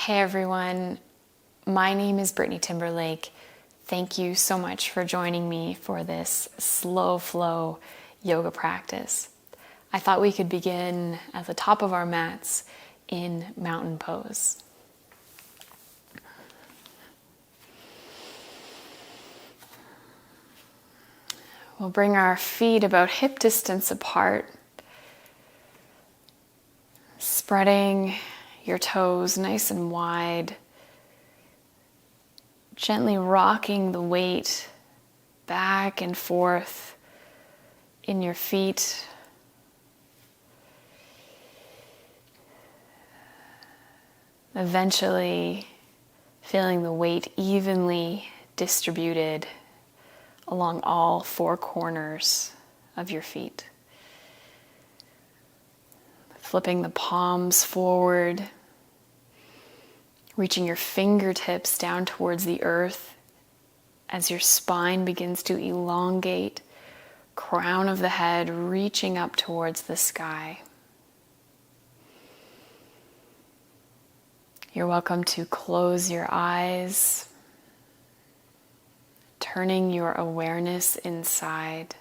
Hey everyone, my name is Brittany Timberlake. Thank you so much for joining me for this slow flow yoga practice. I thought we could begin at the top of our mats in mountain pose. We'll bring our feet about hip distance apart, spreading your toes nice and wide, gently rocking the weight back and forth in your feet. Eventually feeling the weight evenly distributed along all four corners of your feet. Flipping the palms forward, reaching your fingertips down towards the earth as your spine begins to elongate, crown of the head reaching up towards the sky. You're welcome to close your eyes, turning your awareness inside.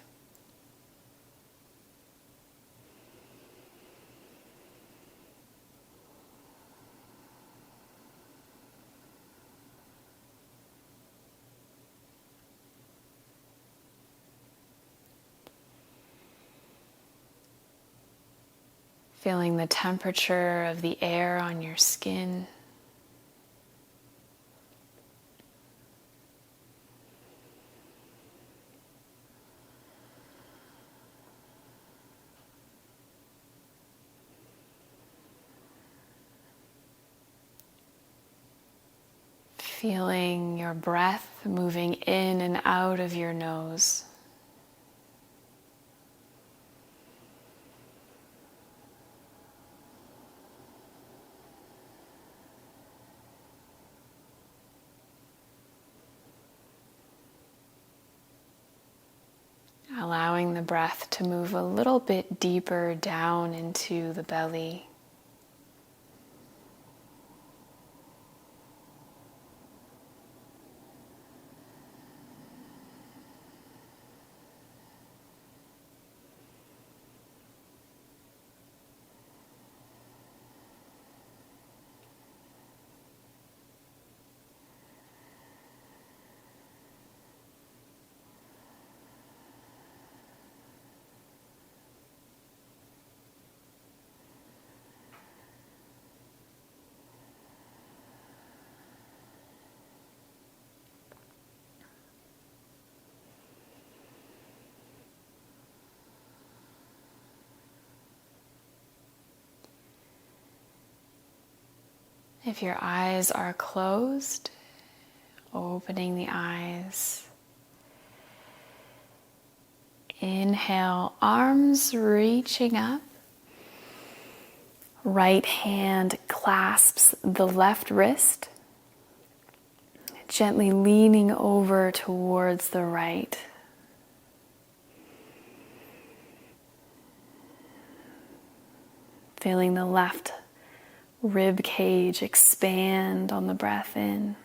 Feeling the temperature of the air on your skin. Feeling your breath moving in and out of your nose. Allowing the breath to move a little bit deeper down into the belly. If your eyes are closed, opening the eyes. Inhale, arms reaching up. Right hand clasps the left wrist, gently leaning over towards the right. Feeling the left rib cage expand on the breath in.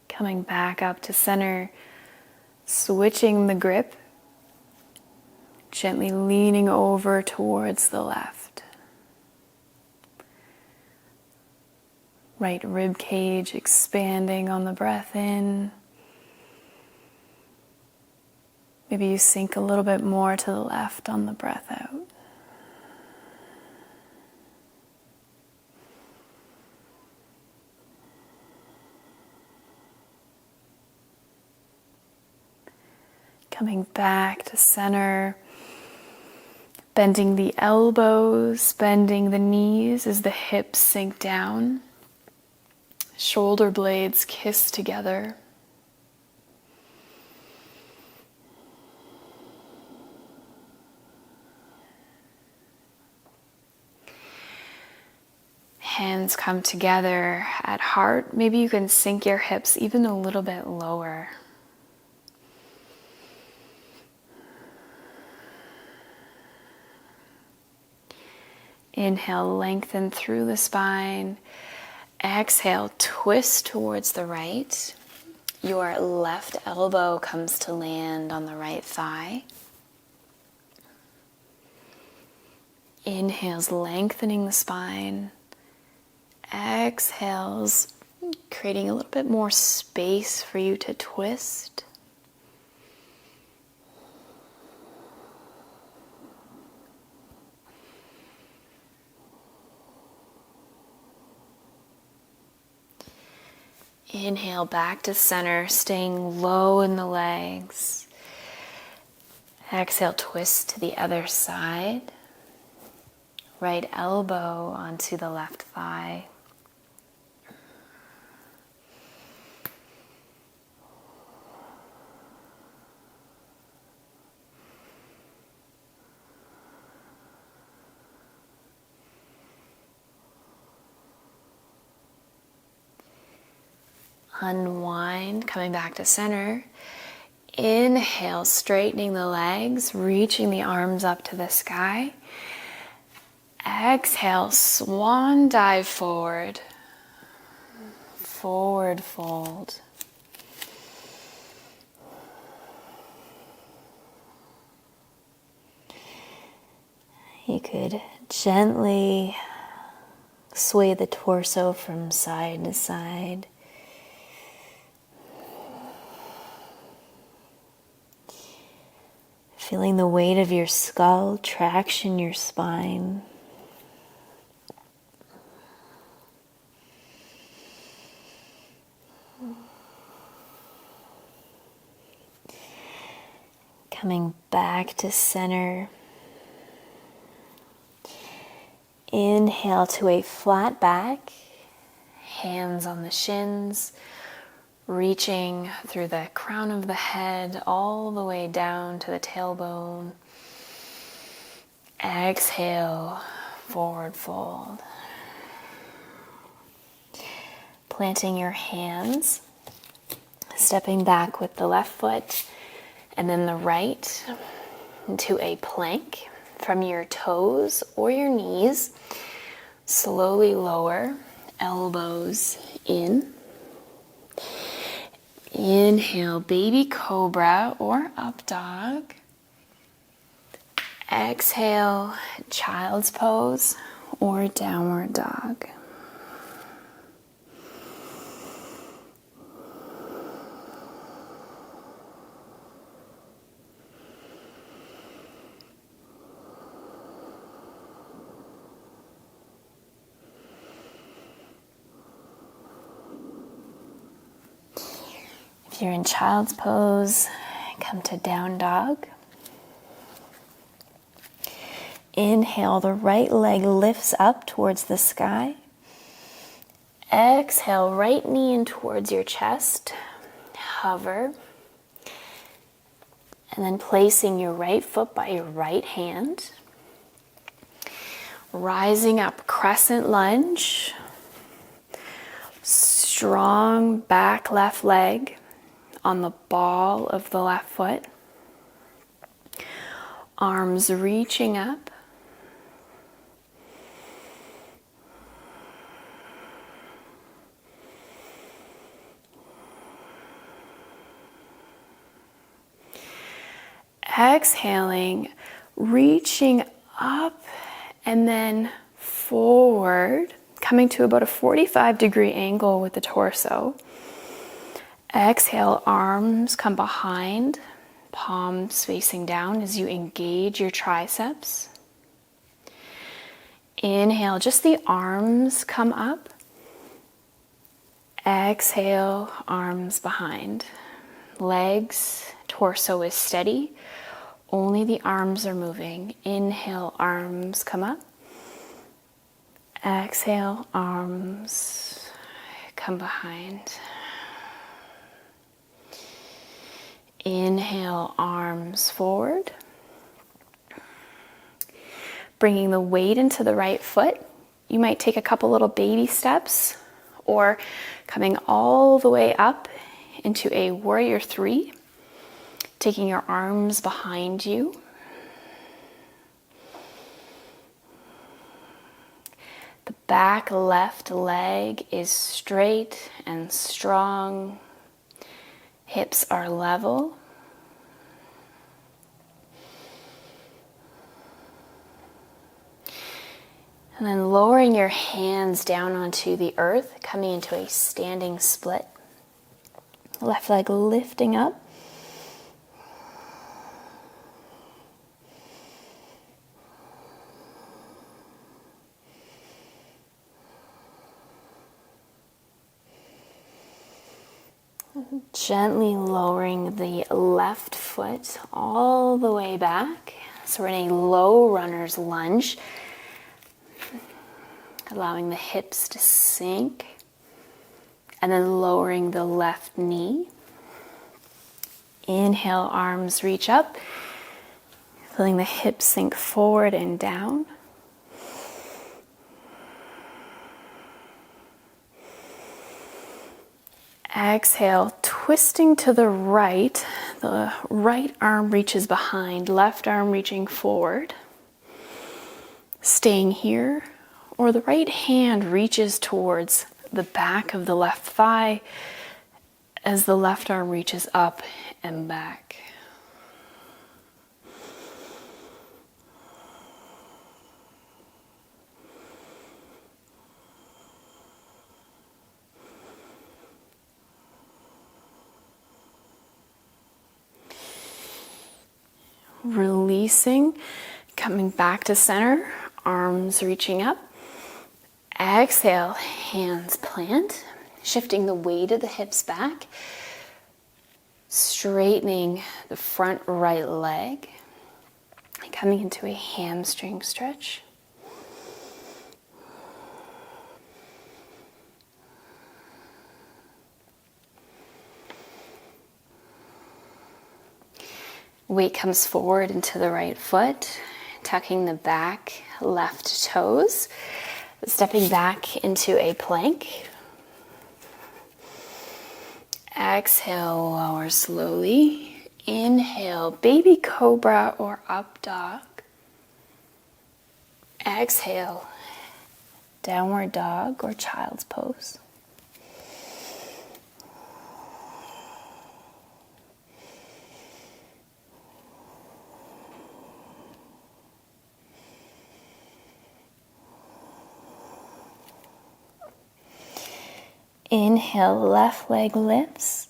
Coming back up to center, switching the grip, gently leaning over towards the left. Right rib cage expanding on the breath in. Maybe you sink a little bit more to the left on the breath out. Coming back to center, bending the elbows, bending the knees as the hips sink down. Shoulder blades kiss together. Hands come together at heart. Maybe you can sink your hips even a little bit lower. Inhale, lengthen through the spine. Exhale, twist towards the right. Your left elbow comes to land on the right thigh. Inhales, lengthening the spine. Exhales, creating a little bit more space for you to twist. Inhale back to center, staying low in the legs. Exhale, twist to the other side. Right elbow onto the left thigh. Unwind, coming back to center. Inhale, straightening the legs, reaching the arms up to the sky. Exhale, swan dive forward. Forward fold. You could gently sway the torso from side to side. Feeling the weight of your skull traction your spine. Coming back to center. Inhale to a flat back, hands on the shins, reaching through the crown of the head all the way down to the tailbone. Exhale, forward fold. Planting your hands, stepping back with the left foot and then the right into a plank. From your toes or your knees, slowly lower, elbows in. Inhale, baby cobra or up dog. Exhale, child's pose or downward dog. If you're in child's pose, come to down dog. Inhale, the right leg lifts up towards the sky. Exhale, right knee in towards your chest. Hover. And then placing your right foot by your right hand. Rising up, crescent lunge. Strong back left leg on the ball of the left foot. Arms reaching up. Exhaling, reaching up and then forward, coming to about a 45-degree angle with the torso. Exhale, arms come behind, palms facing down as you engage your triceps. Inhale, just the arms come up. Exhale, arms behind. Legs, torso is steady. Only the arms are moving. Inhale, arms come up. Exhale, arms come behind. Inhale, arms forward. Bringing the weight into the right foot. you might take a couple little baby steps, or coming all the way up into a warrior three, taking your arms behind you. The back left leg is straight and strong. Hips are level. And then lowering your hands down onto the earth, coming into a standing split. Left leg lifting up. Gently lowering the left foot all the way back. So we're in a low runner's lunge. Allowing the hips to sink, and then lowering the left knee. Inhale, arms reach up, feeling the hips sink forward and down. Exhale, twisting to the right arm reaches behind, left arm reaching forward. Staying here. Or the right hand reaches towards the back of the left thigh as the left arm reaches up and back. Releasing, coming back to center, arms reaching up. Exhale, hands plant, shifting the weight of the hips back, straightening the front right leg, coming into a hamstring stretch. Weight comes forward into the right foot, tucking the back left toes. Stepping back into a plank. Exhale, lower slowly. Inhale, baby cobra or up dog. Exhale, downward dog or child's pose. Inhale, left leg lifts.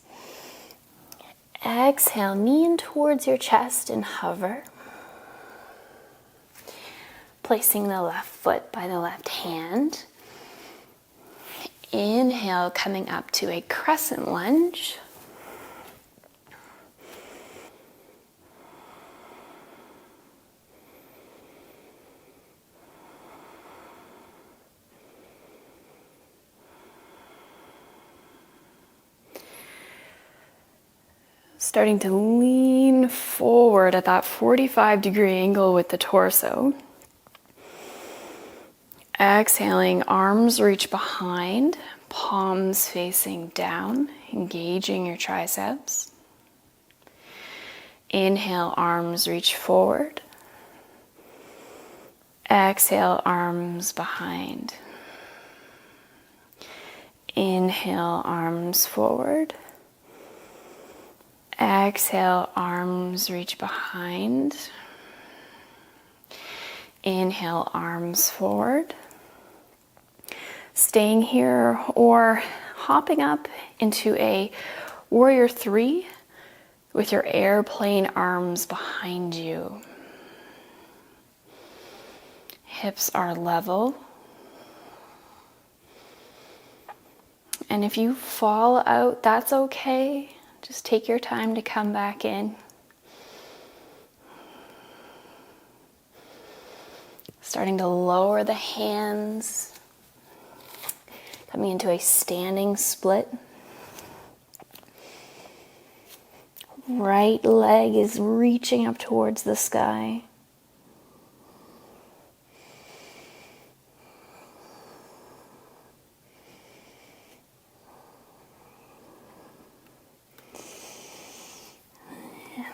Exhale, knee in towards your chest and hover. Placing the left foot by the left hand. Inhale, coming up to a crescent lunge. Starting to lean forward at that 45-degree angle with the torso. Exhaling, arms reach behind, palms facing down, engaging your triceps. Inhale, arms reach forward. Exhale, arms behind. Inhale, arms forward. Exhale, arms reach behind. Inhale, arms forward. Staying here or hopping up into a warrior three with your airplane arms behind you. Hips are level. And if you fall out, that's okay. Just take your time to come back in. Starting to lower the hands. Coming into a standing split. Right leg is reaching up towards the sky.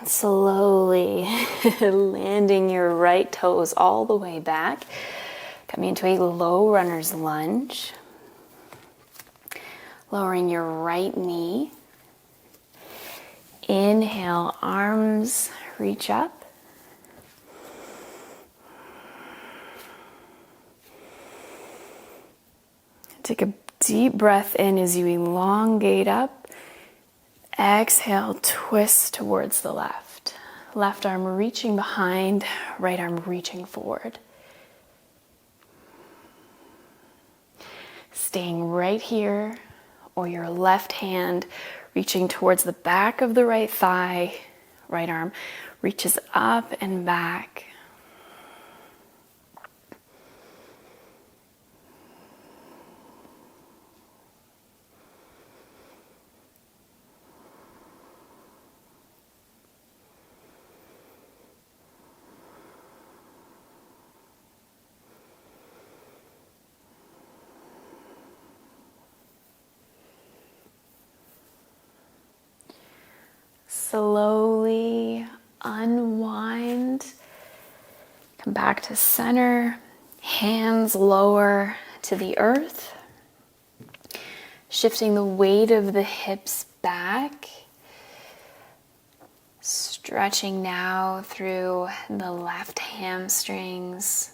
Slowly landing your right toes all the way back, coming into a low runner's lunge. Lowering your right knee. Inhale, arms reach up. Take a deep breath in as you elongate up. Exhale, twist towards the left. Left arm reaching behind, right arm reaching forward. Staying right here, or your left hand reaching towards the back of the right thigh, right arm reaches up and back. Slowly unwind, come back to center, hands lower to the earth, shifting the weight of the hips back, stretching now through the left hamstrings.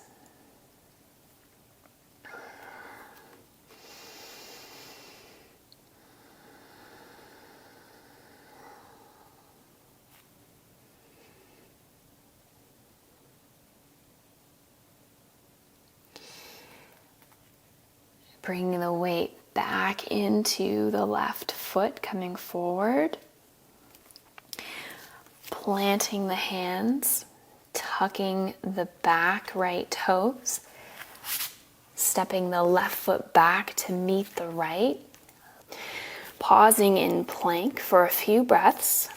Bring the weight back into the left foot, coming forward. Planting the hands, tucking the back right toes. Stepping the left foot back to meet the right. Pausing in plank for a few breaths.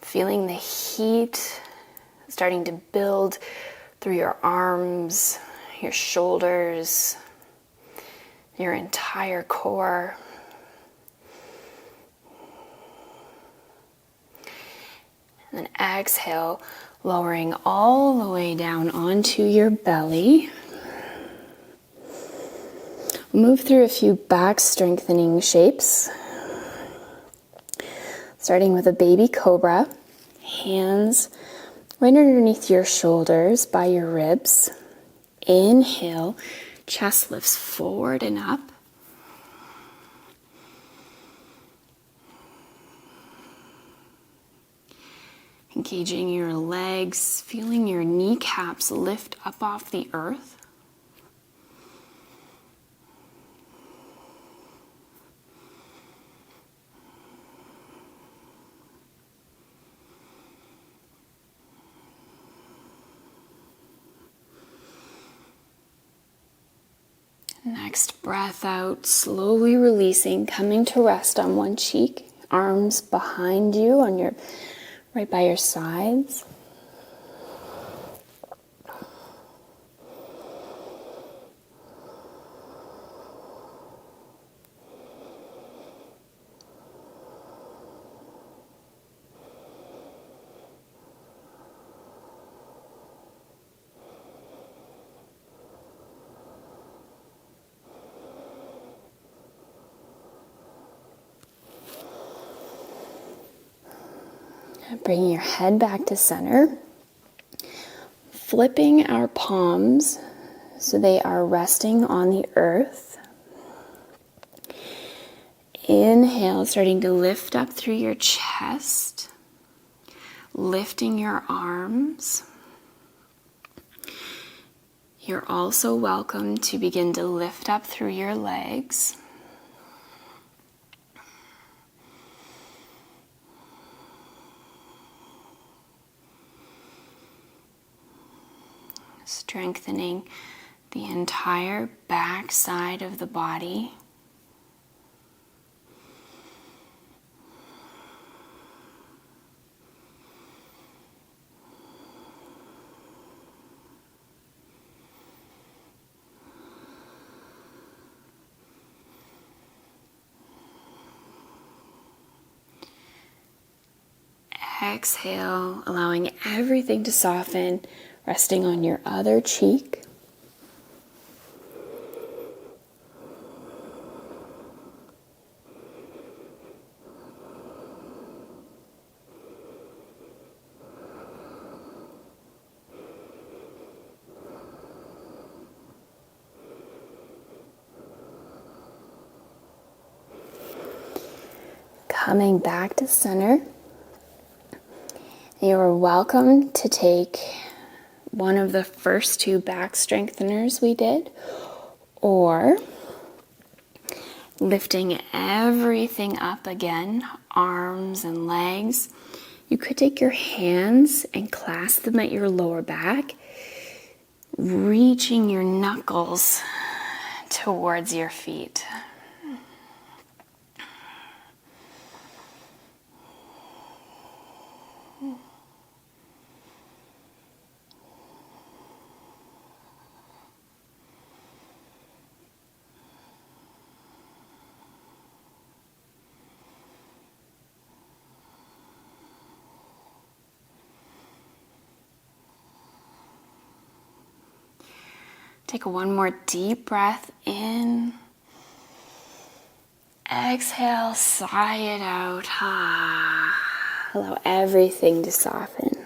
Feeling the heat starting to build through your arms, your shoulders, your entire core. And then exhale, lowering all the way down onto your belly. Move through a few back strengthening shapes. Starting with a baby cobra, hands right underneath your shoulders by your ribs. Inhale, chest lifts forward and up. Engaging your legs, feeling your kneecaps lift up off the earth. Next breath out, slowly releasing, coming to rest on one cheek, arms behind you on your right by your sides. Bringing your head back to center, flipping our palms so they are resting on the earth. Inhale, starting to lift up through your chest, lifting your arms. You're also welcome to begin to lift up through your legs. Strengthening the entire back side of the body. Exhale, allowing everything to soften, resting on your other cheek. Coming back to center, you are welcome to take one of the first two back strengtheners we did, or lifting everything up again, arms and legs. You could take your hands and clasp them at your lower back, reaching your knuckles towards your feet. Take one more deep breath in. Exhale, sigh it out. Allow everything to soften.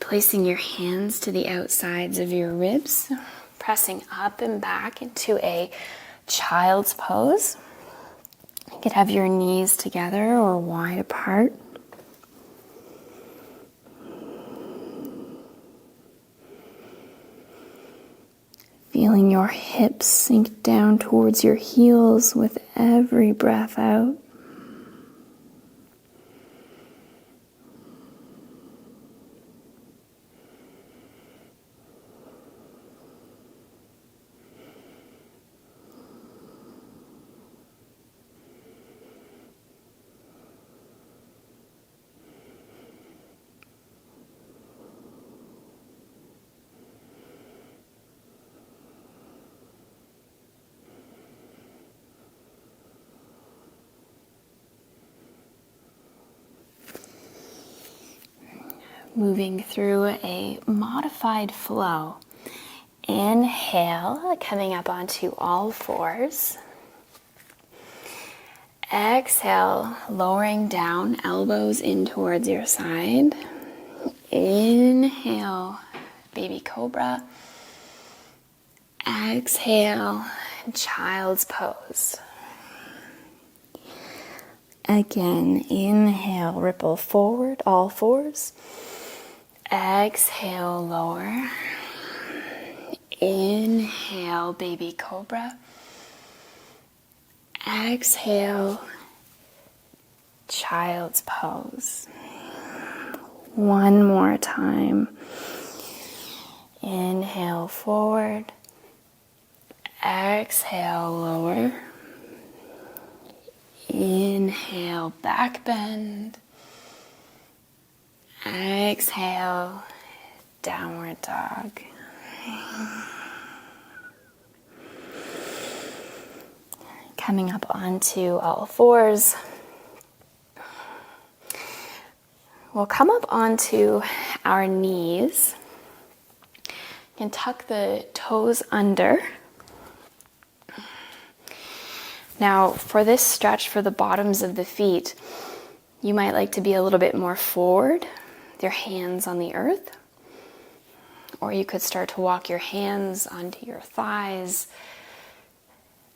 Placing your hands to the outsides of your ribs, pressing up and back into a child's pose. You could have your knees together or wide apart. Feeling your hips sink down towards your heels with every breath out. Moving through a modified flow. Inhale, coming up onto all fours. Exhale, lowering down, elbows in towards your side. Inhale, baby cobra. Exhale, child's pose. Again, inhale, ripple forward, all fours. Exhale, lower. Inhale, baby cobra. Exhale, child's pose. One more time. Inhale, forward. Exhale, lower. Inhale, back bend. Exhale, downward dog. Coming up onto all fours. We'll come up onto our knees. You can tuck the toes under. Now, for this stretch for the bottoms of the feet, you might like to be a little bit more forward, with your hands on the earth. Or you could start to walk your hands onto your thighs.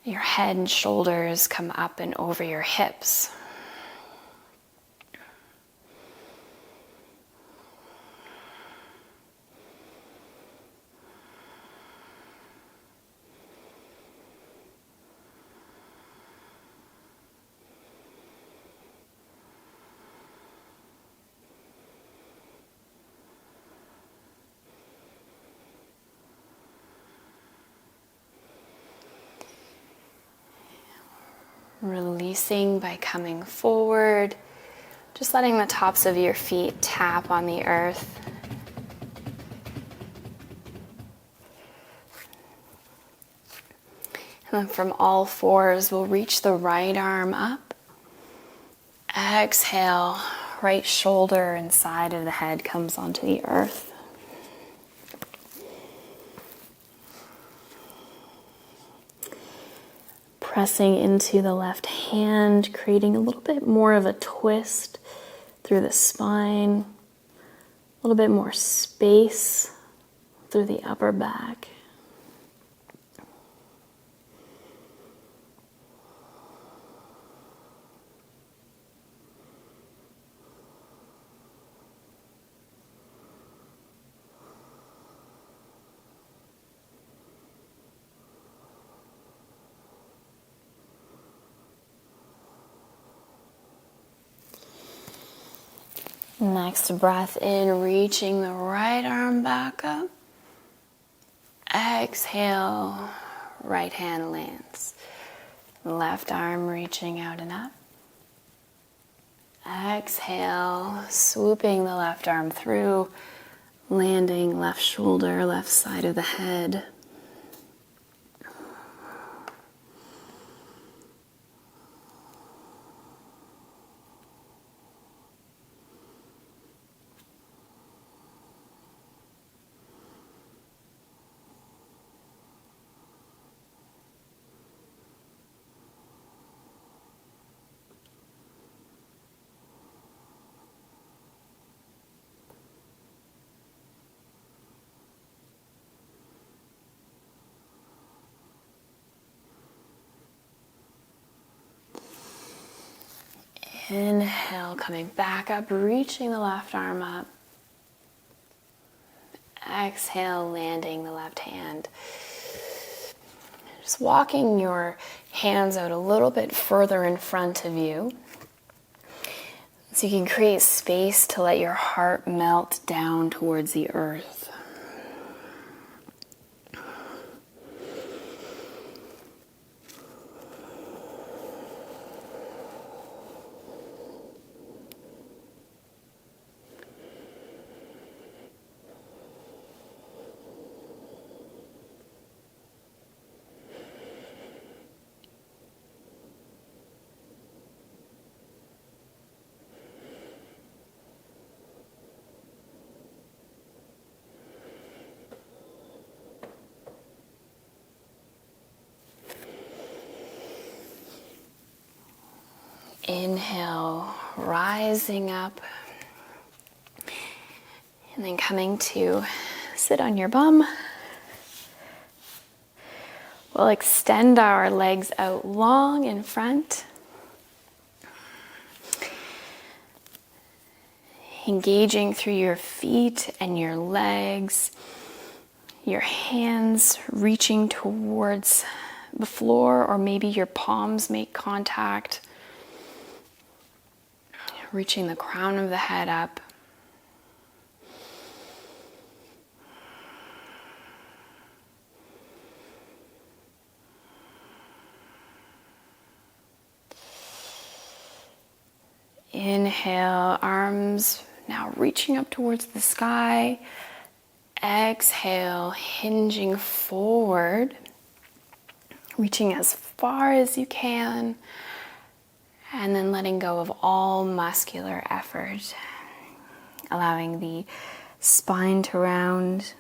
Your head and shoulders come up and over your hips. Releasing by coming forward, Just letting the tops of your feet tap on the earth. And then from all fours, we'll reach the right arm up. Exhale, right shoulder and side of the head comes onto the earth. Pressing into the left hand, creating a little bit more of a twist through the spine, a little bit more space through the upper back. Next breath in, reaching the right arm back up. Exhale, right hand lands. Left arm reaching out and up. Exhale, swooping the left arm through, landing left shoulder, left side of the head. Inhale, coming back up, reaching the left arm up. Exhale, landing the left hand. Just walking your hands out a little bit further in front of you, so you can create space to let your heart melt down towards the earth. Inhale, rising up, and then coming to sit on your bum. We'll extend our legs out long in front. Engaging through your feet and your legs, your hands reaching towards the floor, or maybe your palms make contact. Reaching the crown of the head up. Inhale, arms now reaching up towards the sky. Exhale, hinging forward, reaching as far as you can. And then letting go of all muscular effort, allowing the spine to round,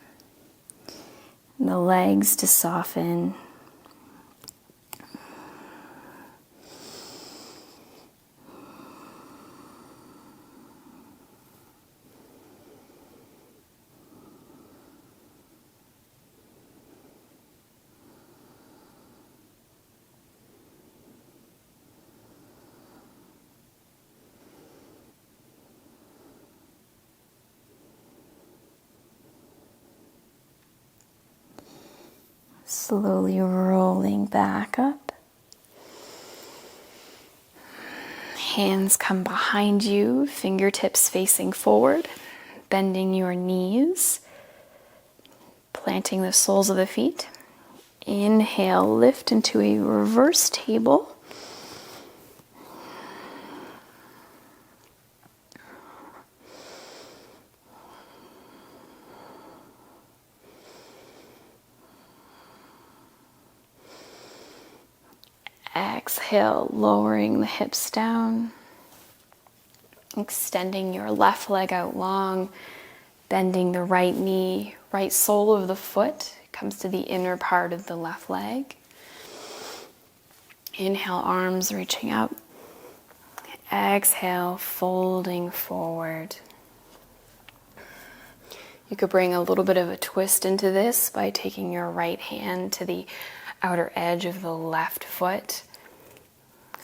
and the legs to soften. Slowly rolling back up. Hands come behind you, fingertips facing forward, bending your knees, planting the soles of the feet. Inhale, lift into a reverse table. Exhale, lowering the hips down. Extending your left leg out long, bending the right knee, right sole of the foot comes to the inner part of the left leg. Inhale, arms reaching up. Exhale, folding forward. You could bring a little bit of a twist into this by taking your right hand to the outer edge of the left foot.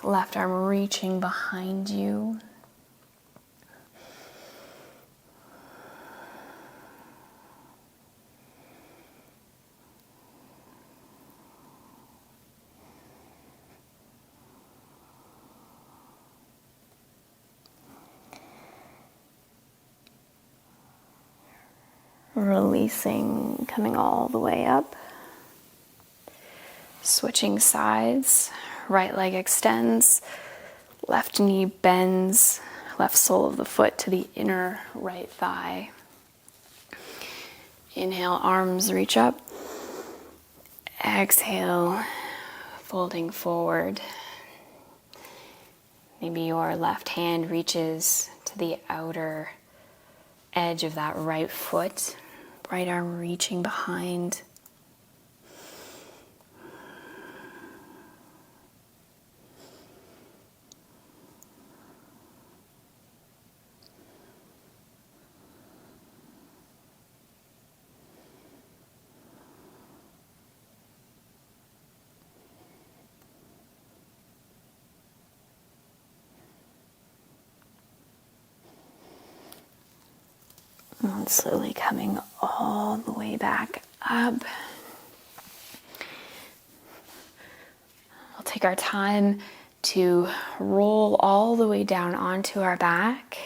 Left arm reaching behind you. Releasing, coming all the way up. Switching sides. Right leg extends. Left knee bends. Left sole of the foot to the inner right thigh. Inhale, arms reach up. Exhale, folding forward. Maybe your left hand reaches to the outer edge of that right foot. Right arm reaching behind. And slowly coming all the way back up. We'll take our time to roll all the way down onto our back.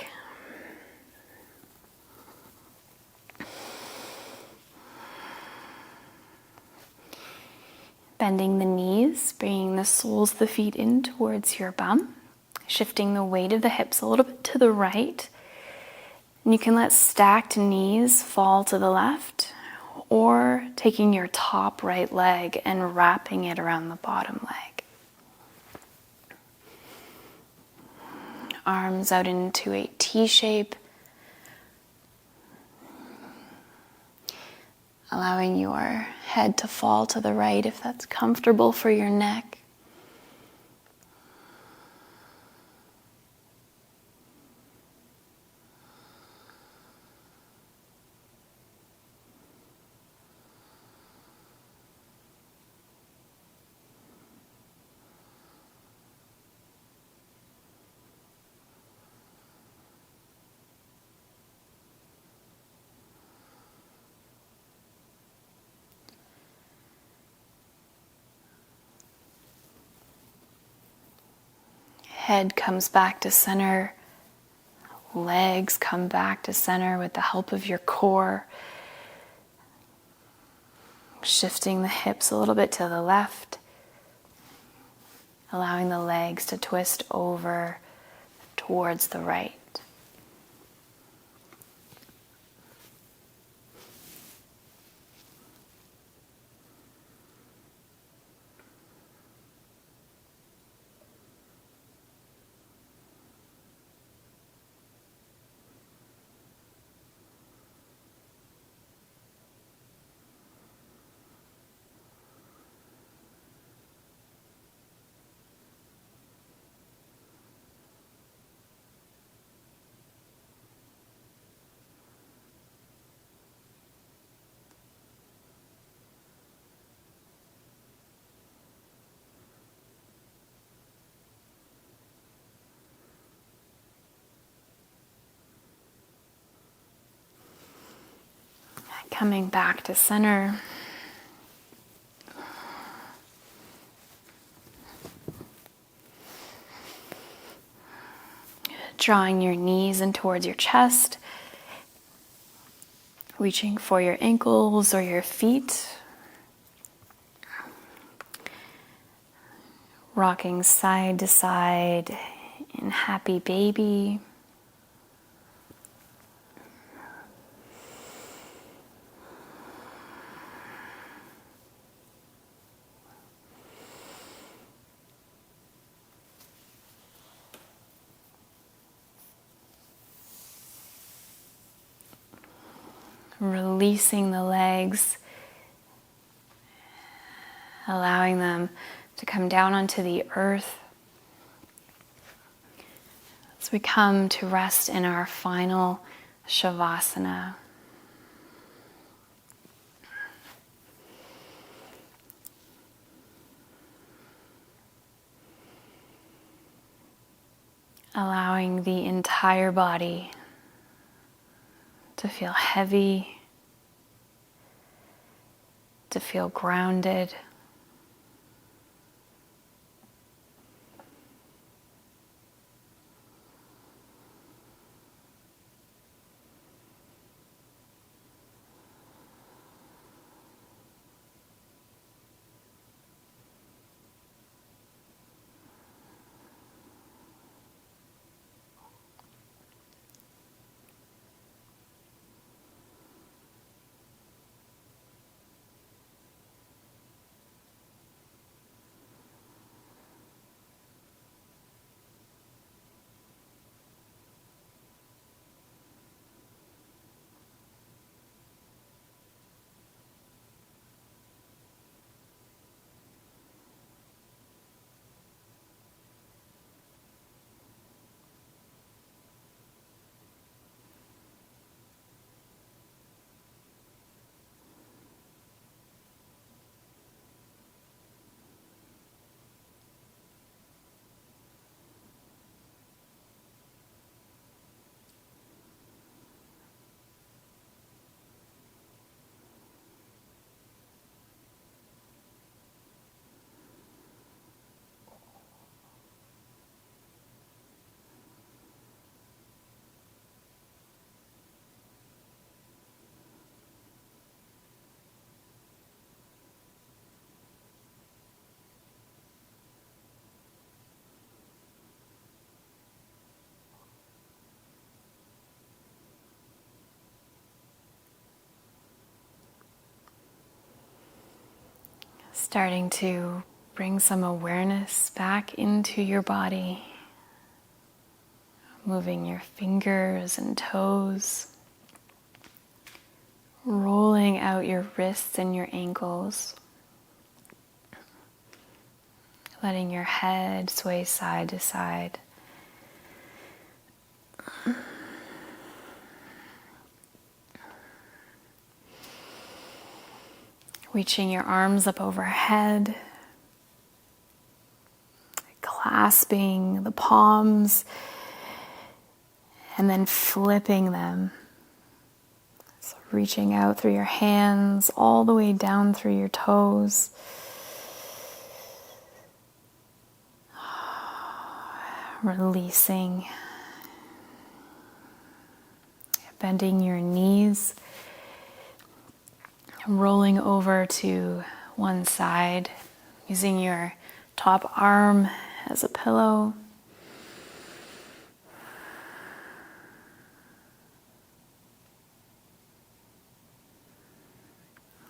Bending the knees, bringing the soles of the feet in towards your bum. Shifting the weight of the hips a little bit to the right. And you can let stacked knees fall to the left, or taking your top right leg and wrapping it around the bottom leg. Arms out into a T shape. Allowing your head to fall to the right if that's comfortable for your neck. Head comes back to center. Legs come back to center with the help of your core. Shifting the hips a little bit to the left. Allowing the legs to twist over towards the right. Coming back to center. Drawing your knees in towards your chest. Reaching for your ankles or your feet. Rocking side to side in happy baby. releasing the legs, allowing them to come down onto the earth as we come to rest in our final Shavasana. Allowing the entire body to feel heavy, to feel grounded. Starting to bring some awareness back into your body, moving your fingers and toes, rolling out your wrists and your ankles, letting your head sway side to side. Reaching your arms up overhead, clasping the palms, and then flipping them. So reaching out through your hands all the way down through your toes. Releasing. Bending your knees. Rolling over to one side, using your top arm as a pillow.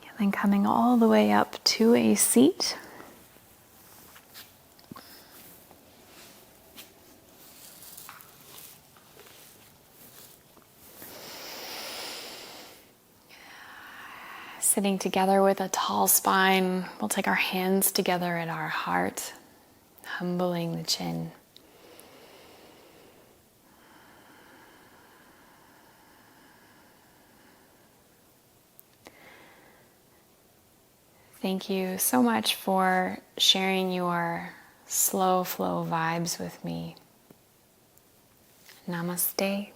And then coming all the way up to a seat. Sitting together with a tall spine, we'll take our hands together at our heart, humbling the chin. Thank you so much for sharing your slow flow vibes with me. Namaste.